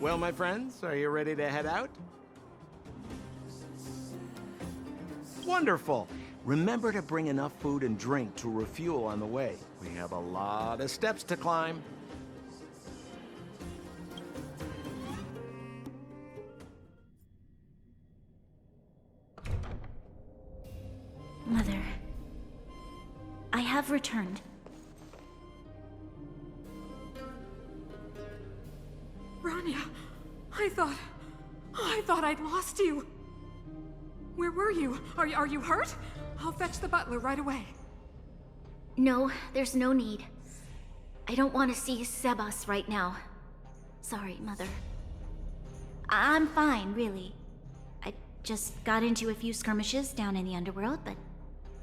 Well, my friends, are you ready to head out? Wonderful. Remember to bring enough food and drink to refuel on the way. We have a lot of steps to climb. Mother, I have returned. Bronya, I thought I'd lost you. Where were you? Are you hurt? I'll fetch the butler right away. No, there's no need. I don't want to see Sebas right now. Sorry, Mother. I'm fine, really. I just got into a few skirmishes down in the Underworld, but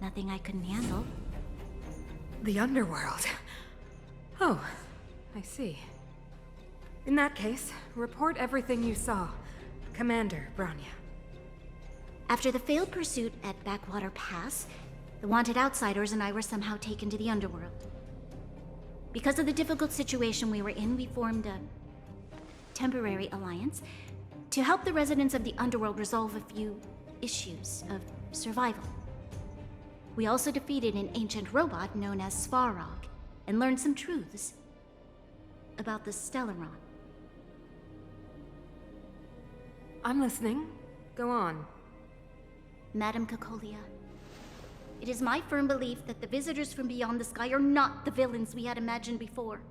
nothing I couldn't handle. The Underworld? Oh, I see. In that case, report everything you saw. Commander Bronya. After the failed pursuit at Backwater Pass, the wanted outsiders and I were somehow taken to the Underworld. Because of the difficult situation we were in, we formed a temporary alliance to help the residents of the Underworld resolve a few issues of survival. We also defeated an ancient robot known as Svarog and learned some truths about the Stellaron. I'm listening. Go on. Madam Cocolia, it is my firm belief that the visitors from beyond the sky are not the villains we had imagined before.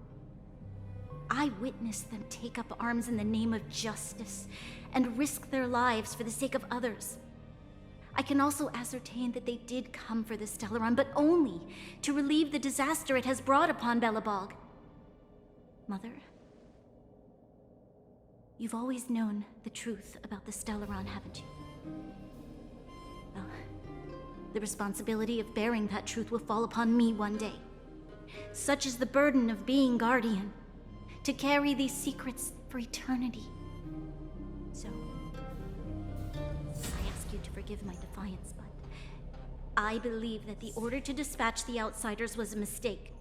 I witnessed them take up arms in the name of justice and risk their lives for the sake of others. I can also ascertain that they did come for the Stellaron, but only to relieve the disaster it has brought upon Belobog. Mother, you've always known the truth about the Stellaron, haven't you? Well, the responsibility of bearing that truth will fall upon me one day. Such is the burden of being Guardian, to carry these secrets for eternity. So, I ask you to forgive my defiance, but I believe that the order to dispatch the outsiders was a mistake.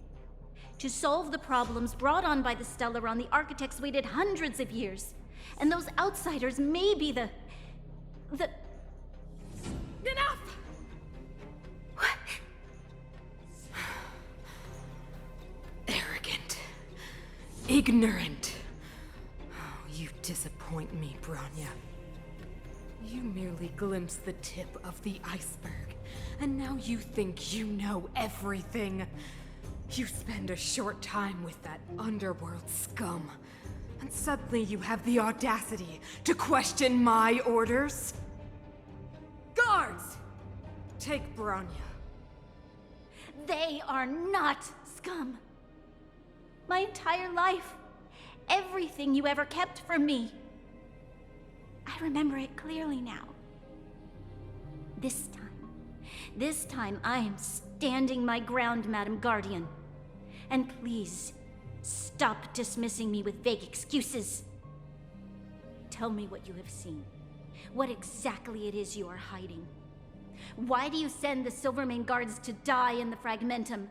To solve the problems brought on by the Stellaron, the architects waited hundreds of years. And those outsiders may be the... Enough! What? Arrogant. Ignorant. Oh, you disappoint me, Bronya. You merely glimpsed the tip of the iceberg, and now you think you know everything. You spend a short time with that Underworld scum, and suddenly you have the audacity to question my orders? Guards! Take Bronya. They are not scum. My entire life, everything you ever kept from me. I remember it clearly now. This time I am standing my ground, Madam Guardian. And please, stop dismissing me with vague excuses. Tell me what you have seen. What exactly it is you are hiding. Why do you send the Silvermane guards to die in the Fragmentum?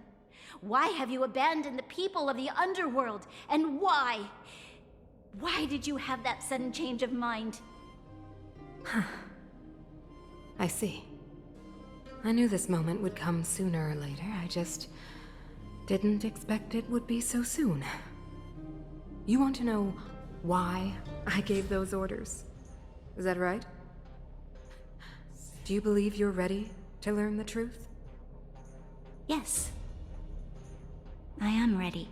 Why have you abandoned the people of the Underworld? And why? Why did you have that sudden change of mind? I see. I knew this moment would come sooner or later. I just didn't expect it would be so soon. You want to know why I gave those orders? Is that right? Do you believe you're ready to learn the truth? Yes. I am ready,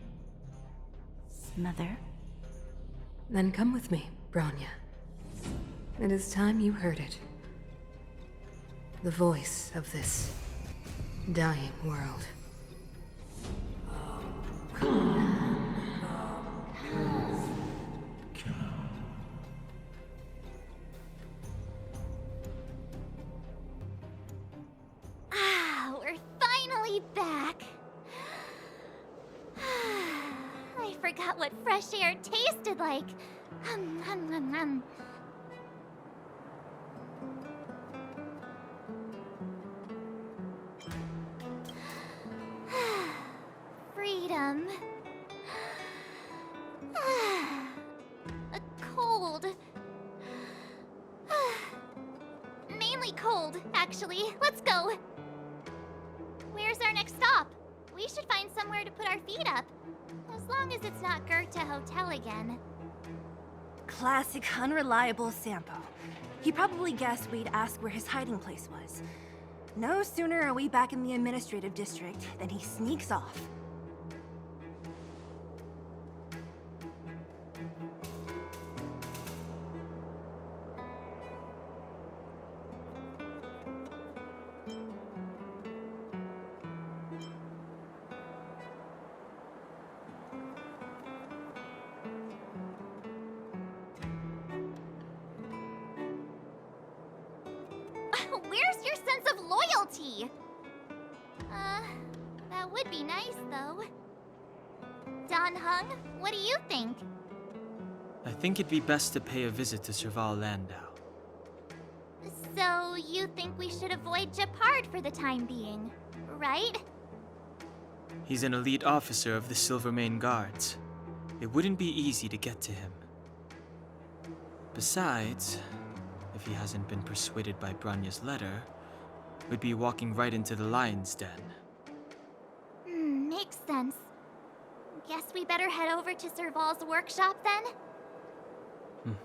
Mother. Then come with me, Bronya. It is time you heard it. The voice of this dying world. We're finally back. I forgot what fresh air tasted like. Hum, hum, hum, hum. Freedom. A cold cold, actually. Let's go. Where's our next stop? We should find somewhere to put our feet up. As long as it's not Goethe Hotel again. Classic unreliable Sampo. He probably guessed we'd ask where his hiding place was. No sooner are we back in the administrative district than he sneaks off. Where's your sense of loyalty? That would be nice, though. Don Hung, what do you think? I think it'd be best to pay a visit to Serval Landau. So, you think we should avoid Gepard for the time being, right? He's an elite officer of the Silvermane Guards. It wouldn't be easy to get to him. Besides, if he hasn't been persuaded by Branya's letter, we'd be walking right into the lion's den. Makes sense. Guess we better head over to Serval's workshop then?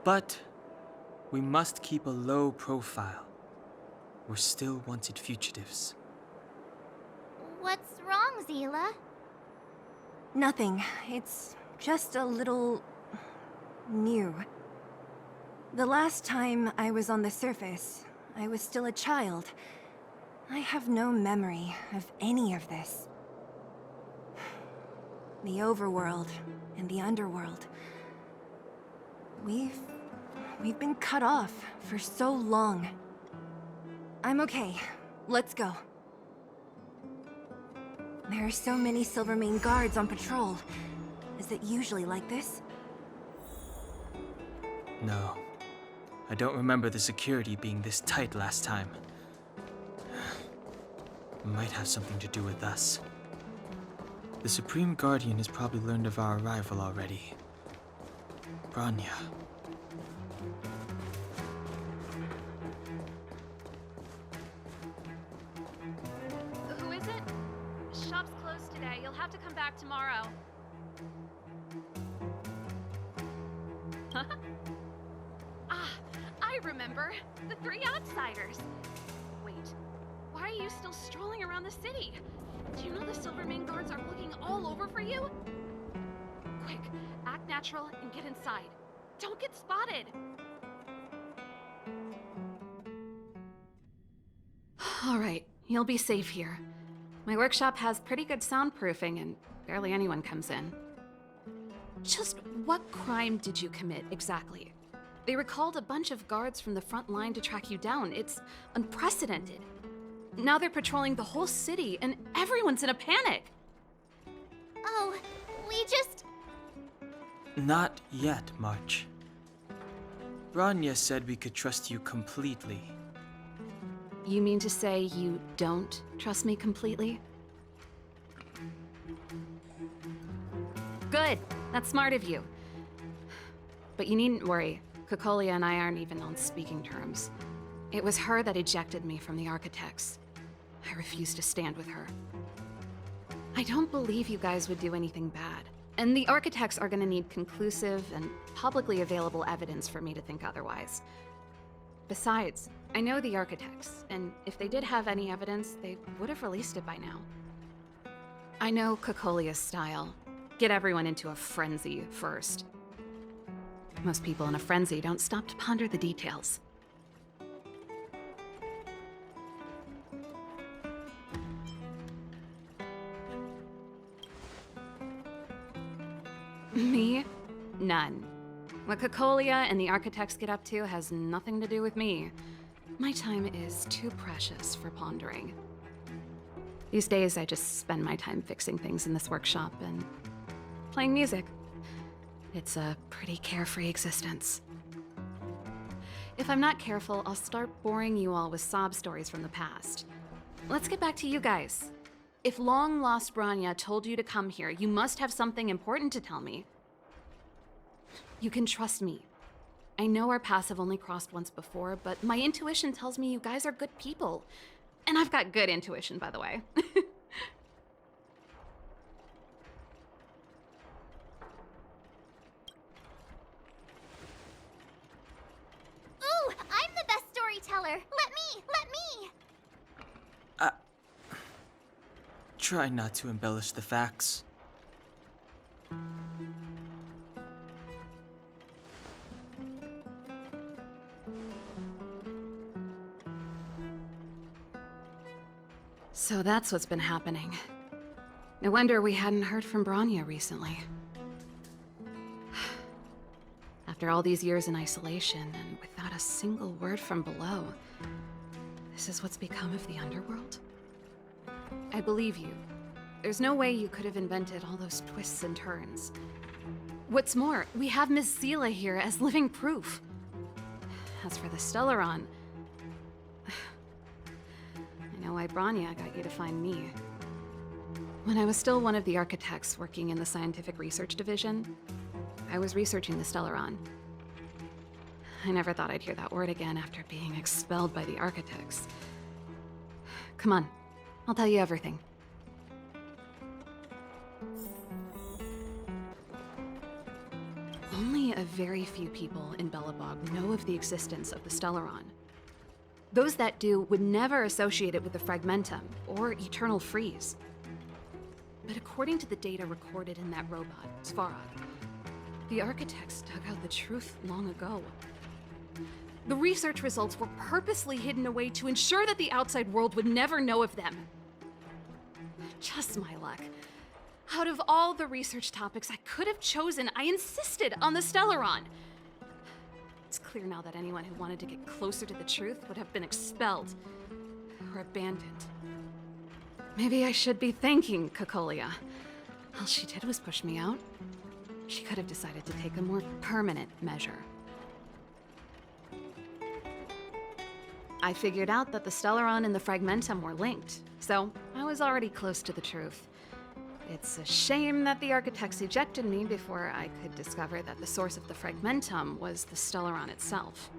But we must keep a low profile. We're still wanted fugitives. What's wrong, Zila? Nothing. It's just a little... new. The last time I was on the surface, I was still a child. I have no memory of any of this. The overworld and the underworld. We've been cut off for so long. I'm okay. Let's go. There are so many Silvermane guards on patrol. Is it usually like this? No. I don't remember the security being this tight last time. It might have something to do with us. The Supreme Guardian has probably learned of our arrival already. Branya. Who is it? Shop's closed today. You'll have to come back tomorrow. I remember. The three outsiders. Wait, why are you still strolling around the city? Do you know the Silvermane guards are looking all over for you? Quick, act natural and get inside. Don't get spotted. All right, you'll be safe here. My workshop has pretty good soundproofing and barely anyone comes in. Just what crime did you commit exactly? They recalled a bunch of guards from the front line to track you down. It's unprecedented. Now they're patrolling the whole city and everyone's in a panic. Oh, we just... Not yet, March. Branya said we could trust you completely. You mean to say you don't trust me completely? Good. That's smart of you. But you needn't worry. Kokolia and I aren't even on speaking terms. It was her that ejected me from the Architects. I refuse to stand with her. I don't believe you guys would do anything bad. And the Architects are gonna need conclusive and publicly available evidence for me to think otherwise. Besides, I know the Architects, and if they did have any evidence, they would have released it by now. I know Kokolia's style. Get everyone into a frenzy first. Most people in a frenzy don't stop to ponder the details. Me? None. What Kokolia and the Architects get up to has nothing to do with me. My time is too precious for pondering. These days, I just spend my time fixing things in this workshop and playing music. It's a pretty carefree existence. If I'm not careful, I'll start boring you all with sob stories from the past. Let's get back to you guys. If long-lost Branya told you to come here, you must have something important to tell me. You can trust me. I know our paths have only crossed once before, but my intuition tells me you guys are good people. And I've got good intuition, by the way. Ooh, I'm the best storyteller. Let me. Try not to embellish the facts. So that's what's been happening. No wonder we hadn't heard from Bronya recently. After all these years in isolation and without a single word from below, this is what's become of the Underworld? I believe you. There's no way you could have invented all those twists and turns. What's more, we have Miss Seela here as living proof. As for the Stellaron, I know why Bronya got you to find me. When I was still one of the architects working in the scientific research division, I was researching the Stellaron. I never thought I'd hear that word again after being expelled by the architects. Come on, I'll tell you everything. Only a very few people in Belobog know of the existence of the Stellaron. Those that do would never associate it with the Fragmentum or Eternal Freeze. But according to the data recorded in that robot, Svarog, the architects dug out the truth long ago. The research results were purposely hidden away to ensure that the outside world would never know of them. Just my luck. Out of all the research topics I could have chosen, I insisted on the Stellaron. It's clear now that anyone who wanted to get closer to the truth would have been expelled or abandoned. Maybe I should be thanking Cocolia. All she did was push me out. She could have decided to take a more permanent measure. I figured out that the Stellaron and the Fragmentum were linked, so I was already close to the truth. It's a shame that the architects ejected me before I could discover that the source of the Fragmentum was the Stellaron itself.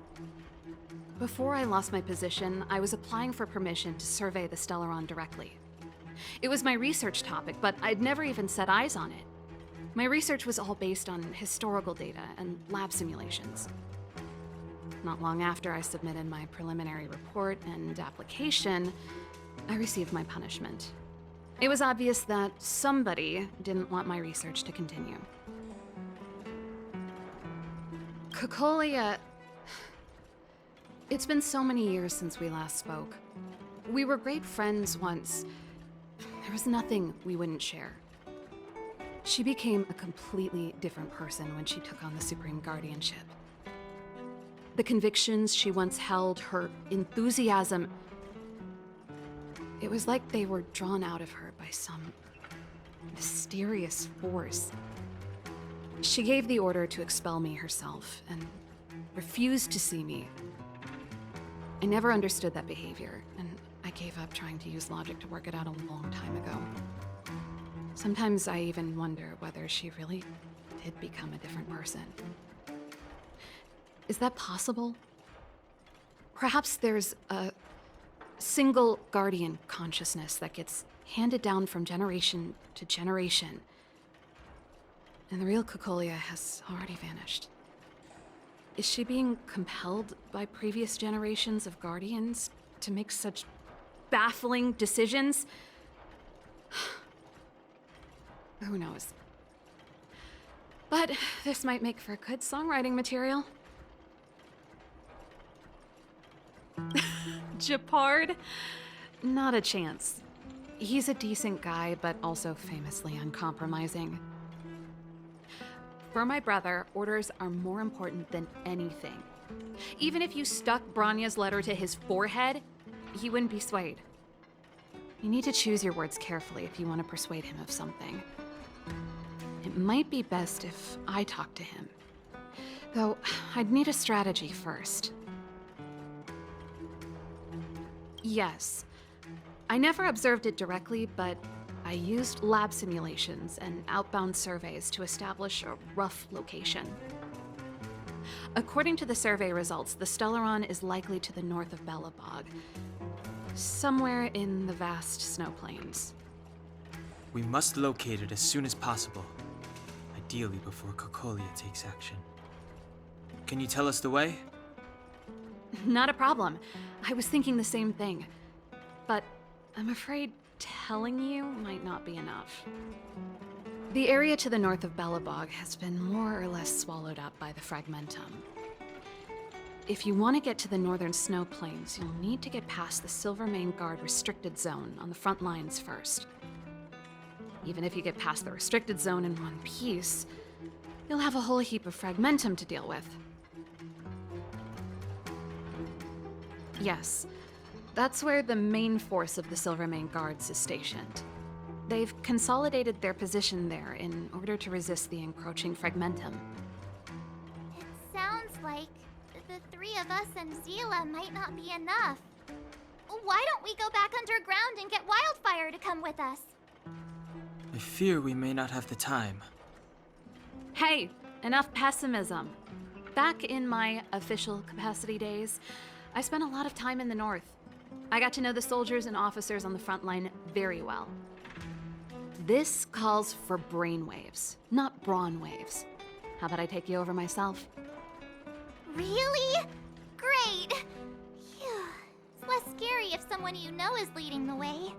Before I lost my position, I was applying for permission to survey the Stellaron directly. It was my research topic, but I'd never even set eyes on it. My research was all based on historical data and lab simulations. Not long after I submitted my preliminary report and application, I received my punishment. It was obvious that somebody didn't want my research to continue. Cocolia... It's been so many years since we last spoke. We were great friends once. There was nothing we wouldn't share. She became a completely different person when she took on the Supreme Guardianship. The convictions she once held, her enthusiasm, it was like they were drawn out of her by some mysterious force. She gave the order to expel me herself and refused to see me. I never understood that behavior, and I gave up trying to use logic to work it out a long time ago. Sometimes I even wonder whether she really did become a different person. Is that possible? Perhaps there's a single guardian consciousness that gets handed down from generation to generation, and the real Cocolia has already vanished. Is she being compelled by previous generations of guardians to make such baffling decisions? Who knows? But this might make for good songwriting material. Japard? Not a chance. He's a decent guy, but also famously uncompromising. For my brother, orders are more important than anything. Even if you stuck Bronya's letter to his forehead, he wouldn't be swayed. You need to choose your words carefully if you want to persuade him of something. It might be best if I talk to him. Though, I'd need a strategy first. Yes. I never observed it directly, but I used lab simulations and outbound surveys to establish a rough location. According to the survey results, the Stellaron is likely to the north of Belobog. Somewhere in the vast snow plains. We must locate it as soon as possible. Ideally before Kokolia takes action. Can you tell us the way? Not a problem. I was thinking the same thing. But I'm afraid telling you might not be enough. The area to the north of Belobog has been more or less swallowed up by the Fragmentum. If you want to get to the northern snow plains, you'll need to get past the Silvermane Guard restricted zone on the front lines first. Even if you get past the restricted zone in one piece, you'll have a whole heap of Fragmentum to deal with. Yes, that's where the main force of the Silvermane Guards is stationed. They've consolidated their position there in order to resist the encroaching Fragmentum. It sounds like the three of us and Zila might not be enough. Why don't we go back underground and get Wildfire to come with us? I fear we may not have the time. Hey, enough pessimism. Back in my official capacity days, I spent a lot of time in the north. I got to know the soldiers and officers on the front line very well. This calls for brainwaves, not brawn waves. How about I take you over myself? Really? Great! Phew. It's less scary if someone you know is leading the way.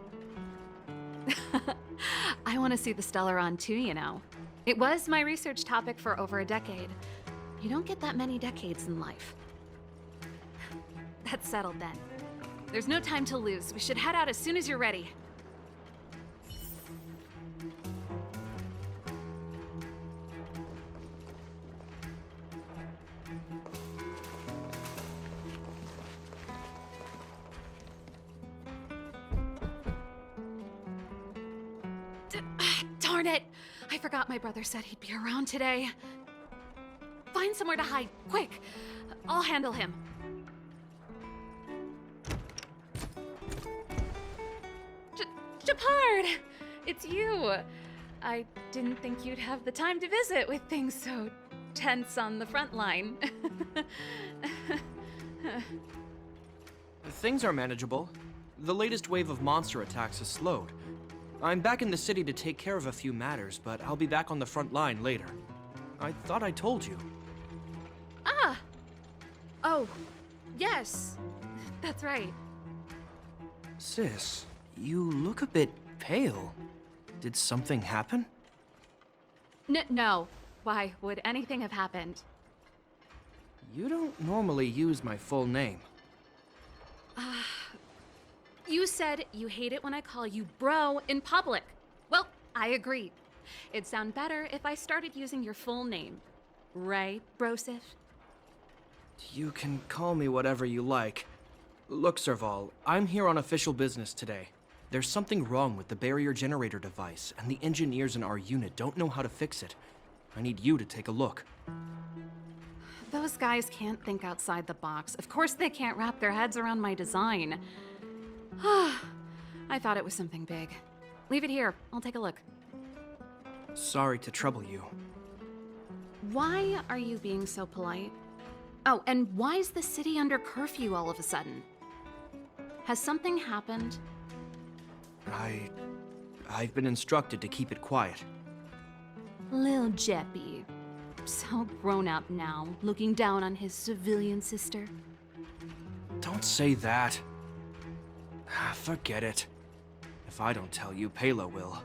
I want to see the Stellaron too, you know. It was my research topic for over a decade. You don't get that many decades in life. That's settled then. There's no time to lose. We should head out as soon as you're ready. Darn it! I forgot my brother said he'd be around today. Find somewhere to hide, quick! I'll handle him. Shepard! It's you! I didn't think you'd have the time to visit with things so tense on the front line. Things are manageable. The latest wave of monster attacks has slowed. I'm back in the city to take care of a few matters, but I'll be back on the front line later. I thought I told you. Ah! Oh, yes. That's right. Sis, you look a bit pale. Did something happen? No. Why would anything have happened? You don't normally use my full name. You said you hate it when I call you bro in public. Well, I agree. It'd sound better if I started using your full name. Right, Brosif? You can call me whatever you like. Look, Serval, I'm here on official business today. There's something wrong with the barrier generator device, and the engineers in our unit don't know how to fix it. I need you to take a look. Those guys can't think outside the box. Of course they can't wrap their heads around my design. I thought it was something big. Leave it here. I'll take a look. Sorry to trouble you. Why are you being so polite? Oh, and why is the city under curfew all of a sudden? Has something happened? I've been instructed to keep it quiet. Lil Jeppy. So grown up now, looking down on his civilian sister. Don't say that. Forget it. If I don't tell you, Pela will.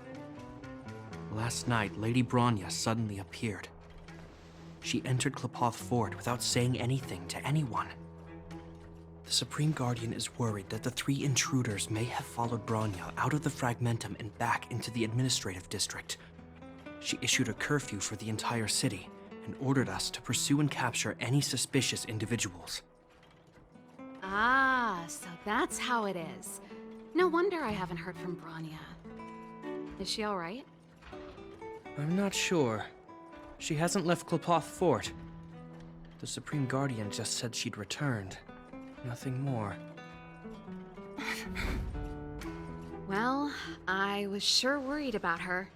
Last night, Lady Bronya suddenly appeared. She entered Klepoth Fort without saying anything to anyone. The Supreme Guardian is worried that the three intruders may have followed Bronya out of the Fragmentum and back into the administrative district. She issued a curfew for the entire city and ordered us to pursue and capture any suspicious individuals. Ah, so that's how it is. No wonder I haven't heard from Bronya. Is she all right? I'm not sure. She hasn't left Klepoth Fort. The Supreme Guardian just said she'd returned. Nothing more. Well, I was sure worried about her.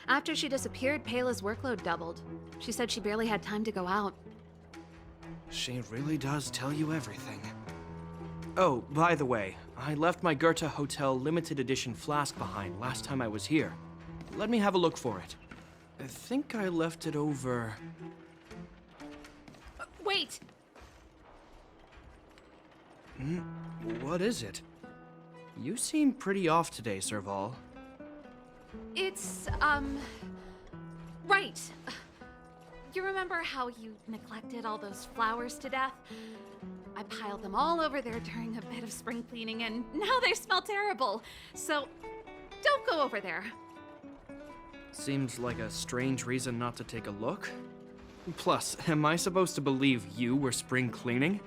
After she disappeared, Pela's workload doubled. She said she barely had time to go out. She really does tell you everything. Oh, by the way, I left my Goethe Hotel limited edition flask behind last time I was here. Let me have a look for it. I think I left it over... Wait! What is it? You seem pretty off today, Serval. It's, right. You remember how you neglected all those flowers to death? I piled them all over there during a bit of spring cleaning, and now they smell terrible. So, don't go over there. Seems like a strange reason not to take a look. Plus, am I supposed to believe you were spring cleaning?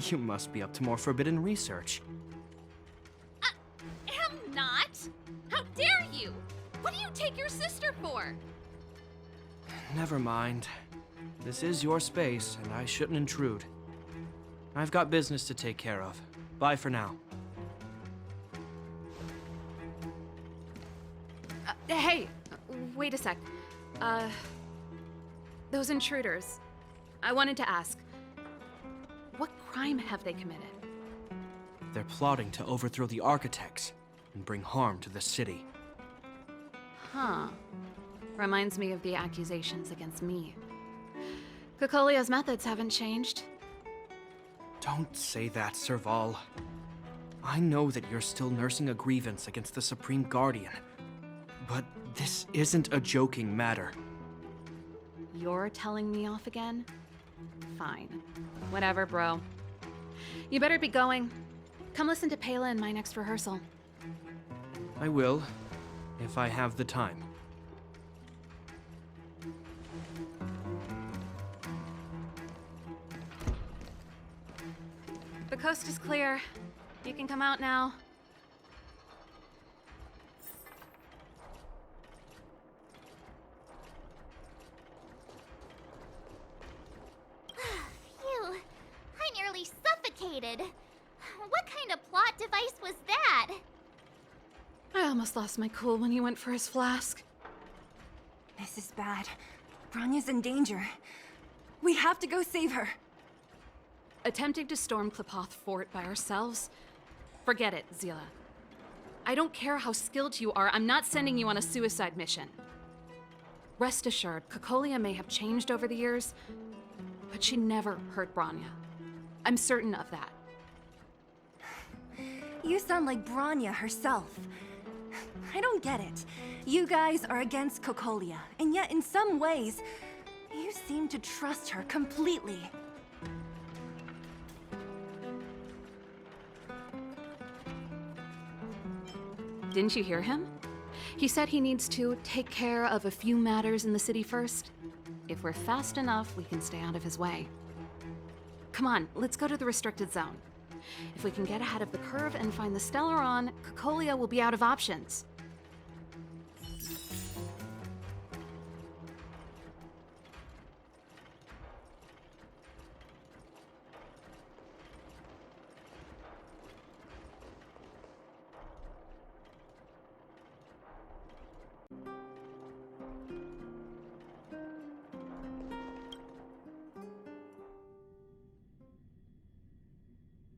You must be up to more forbidden research. Am not! How dare you! What do you take your sister for? Never mind. This is your space, and I shouldn't intrude. I've got business to take care of. Bye for now. Hey! Wait a sec. Those intruders. I wanted to ask, what crime have they committed? They're plotting to overthrow the architects and bring harm to the city. Huh. Reminds me of the accusations against me. Cocolia's methods haven't changed. Don't say that, Serval. I know that you're still nursing a grievance against the Supreme Guardian, but this isn't a joking matter. You're telling me off again? Fine. Whatever, bro. You better be going. Come listen to Pela in my next rehearsal. I will, if I have the time. The coast is clear. You can come out now. Phew, I nearly suffocated. What kind of plot device was that? I almost lost my cool when he went for his flask. This is bad. Bronya's in danger. We have to go save her. Attempting to storm Klepoth Fort by ourselves? Forget it, Zila. I don't care how skilled you are, I'm not sending you on a suicide mission. Rest assured, Cocolia may have changed over the years, but she never hurt Bronya. I'm certain of that. You sound like Bronya herself. I don't get it. You guys are against Cocolia, and yet in some ways, you seem to trust her completely. Didn't you hear him? He said he needs to take care of a few matters in the city first. If we're fast enough, we can stay out of his way. Come on, let's go to the restricted zone. If we can get ahead of the curve and find the Stellaron, Cocolia will be out of options.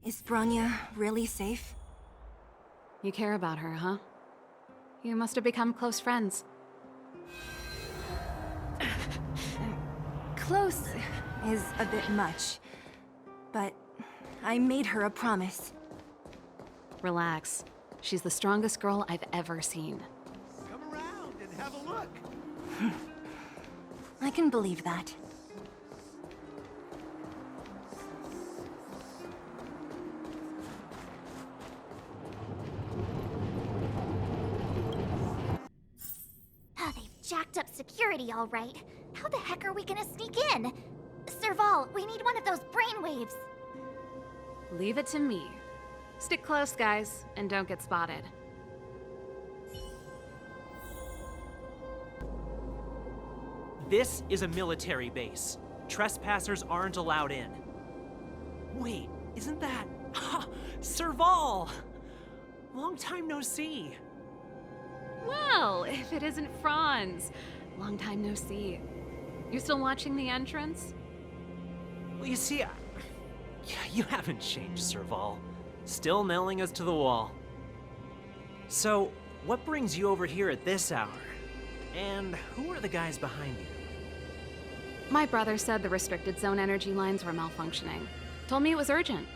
Is Bronya really safe? You care about her, huh? You must have become close friends. Close is a bit much, but I made her a promise. Relax. She's the strongest girl I've ever seen. Come around and have a look. I can believe that. Jacked up security, all right. How the heck are we gonna sneak in? Serval, we need one of those brainwaves. Leave it to me. Stick close, guys, and don't get spotted. This is a military base. Trespassers aren't allowed in. Wait, isn't that... Serval! Long time no see. Well, if it isn't Franz. Long time no see. You still watching the entrance? Well, you see, You haven't changed, Serval. Still nailing us to the wall. So, what brings you over here at this hour? And who are the guys behind you? My brother said the restricted zone energy lines were malfunctioning. Told me it was urgent.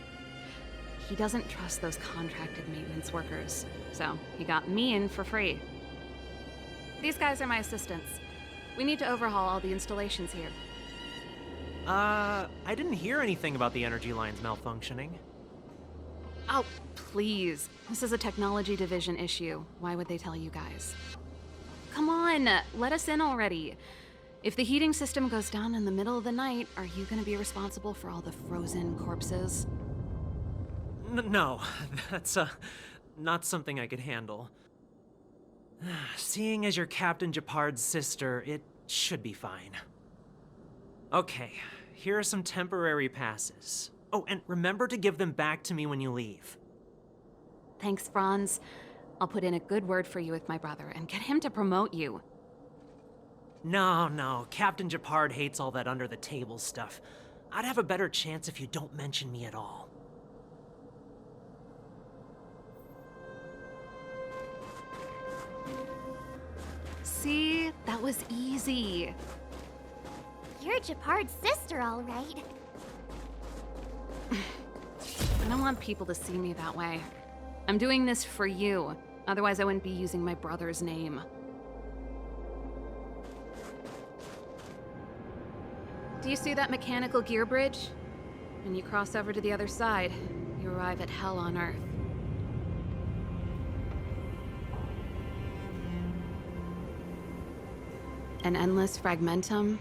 He doesn't trust those contracted maintenance workers, so he got me in for free. These guys are my assistants. We need to overhaul all the installations here. I didn't hear anything about the energy lines malfunctioning. Oh, please. This is a technology division issue. Why would they tell you guys? Come on, let us in already. If the heating system goes down in the middle of the night, are you gonna be responsible for all the frozen corpses? No, that's, not something I could handle. Seeing as you're Captain Japard's sister, it should be fine. Okay, here are some temporary passes. Oh, and remember to give them back to me when you leave. Thanks, Franz. I'll put in a good word for you with my brother and get him to promote you. No, Captain Japard hates all that under-the-table stuff. I'd have a better chance if you don't mention me at all. See? That was easy. You're Japard's sister, all right. I don't want people to see me that way. I'm doing this for you. Otherwise, I wouldn't be using my brother's name. Do you see that mechanical gear bridge? When you cross over to the other side, you arrive at Hell on Earth. An endless fragmentum,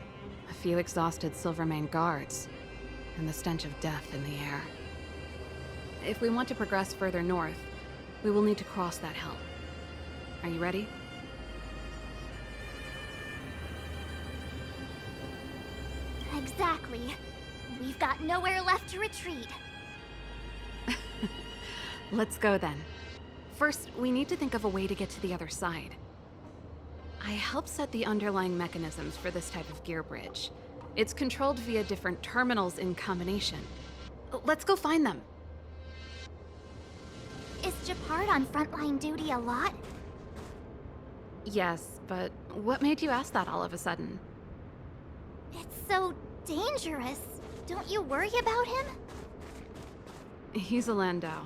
a few exhausted Silvermane guards, and the stench of death in the air. If we want to progress further north, we will need to cross that hell. Are you ready? Exactly. We've got nowhere left to retreat. Let's go then. First, we need to think of a way to get to the other side. I helped set the underlying mechanisms for this type of gear bridge. It's controlled via different terminals in combination. Let's go find them. Is Japard on frontline duty a lot? Yes, but what made you ask that all of a sudden? It's so dangerous. Don't you worry about him? He's a Landau.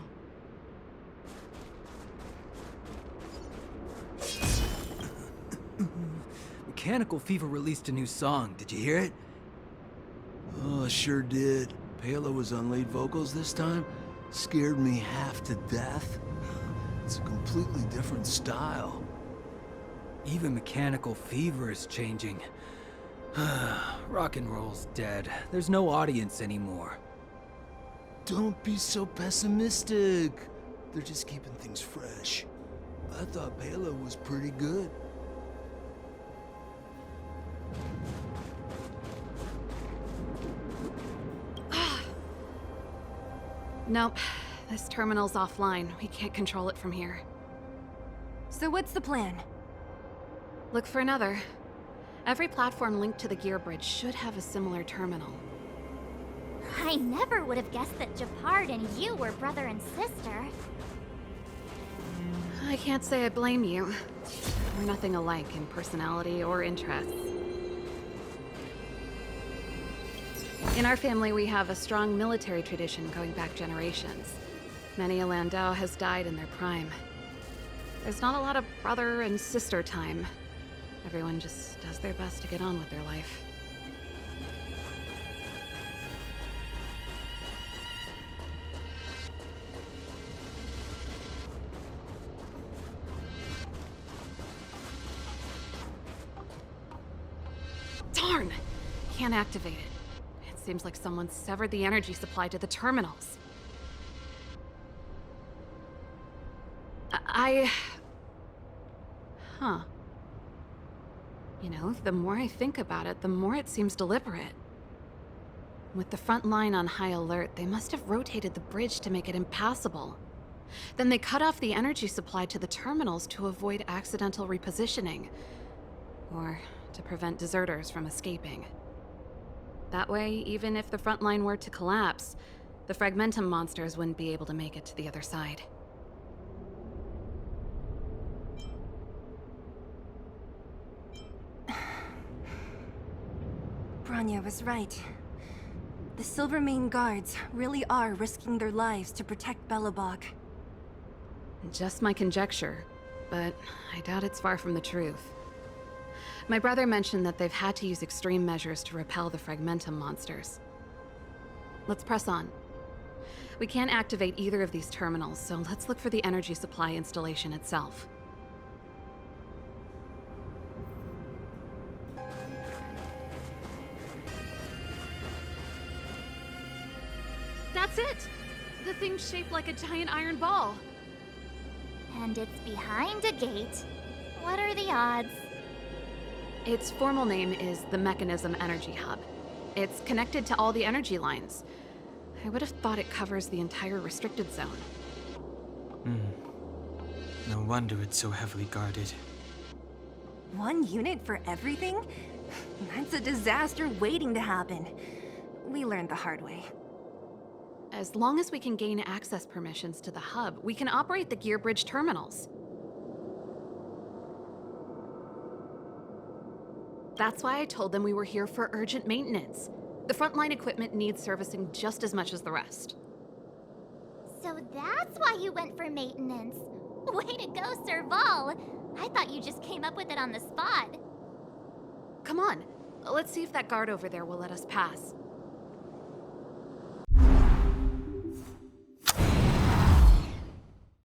Mechanical Fever released a new song. Did you hear it? Oh, sure did. Palo was on lead vocals this time. Scared me half to death. It's a completely different style. Even Mechanical Fever is changing. Rock and roll's dead. There's no audience anymore. Don't be so pessimistic. They're just keeping things fresh. I thought Palo was pretty good. Nope. This terminal's offline. We can't control it from here. So what's the plan? Look for another. Every platform linked to the gear bridge should have a similar terminal. I never would have guessed that Japard and you were brother and sister. I can't say I blame you. We're nothing alike in personality or interests. In our family, we have a strong military tradition going back generations. Many a Landau has died in their prime. There's not a lot of brother and sister time. Everyone just does their best to get on with their life. Darn! Can't activate it. It seems like someone severed the energy supply to the terminals. Huh. You know, the more I think about it, the more it seems deliberate. With the front line on high alert, they must have rotated the bridge to make it impassable. Then they cut off the energy supply to the terminals to avoid accidental repositioning. Or to prevent deserters from escaping. That way, even if the front line were to collapse, The Fragmentum monsters wouldn't be able to make it to the other side. Bronya was right. The Silvermane guards really are risking their lives to protect Belobog. Just my conjecture, but I doubt it's far from the truth. My brother mentioned that they've had to use extreme measures to repel the Fragmentum monsters. Let's press on. We can't activate either of these terminals, so let's look for the energy supply installation itself. That's it! The thing's shaped like a giant iron ball. And it's behind a gate. What are the odds? Its formal name is the Mechanism Energy Hub. It's connected to all the energy lines. I would have thought it covers the entire restricted zone. No wonder it's so heavily guarded. One unit for everything? That's a disaster waiting to happen. We learned the hard way. As long as we can gain access permissions to the hub, we can operate the gear bridge terminals. That's why I told them we were here for urgent maintenance. The frontline equipment needs servicing just as much as the rest. So that's why you went for maintenance. Way to go, Serval. I thought you just came up with it on the spot. Come on, let's see if that guard over there will let us pass.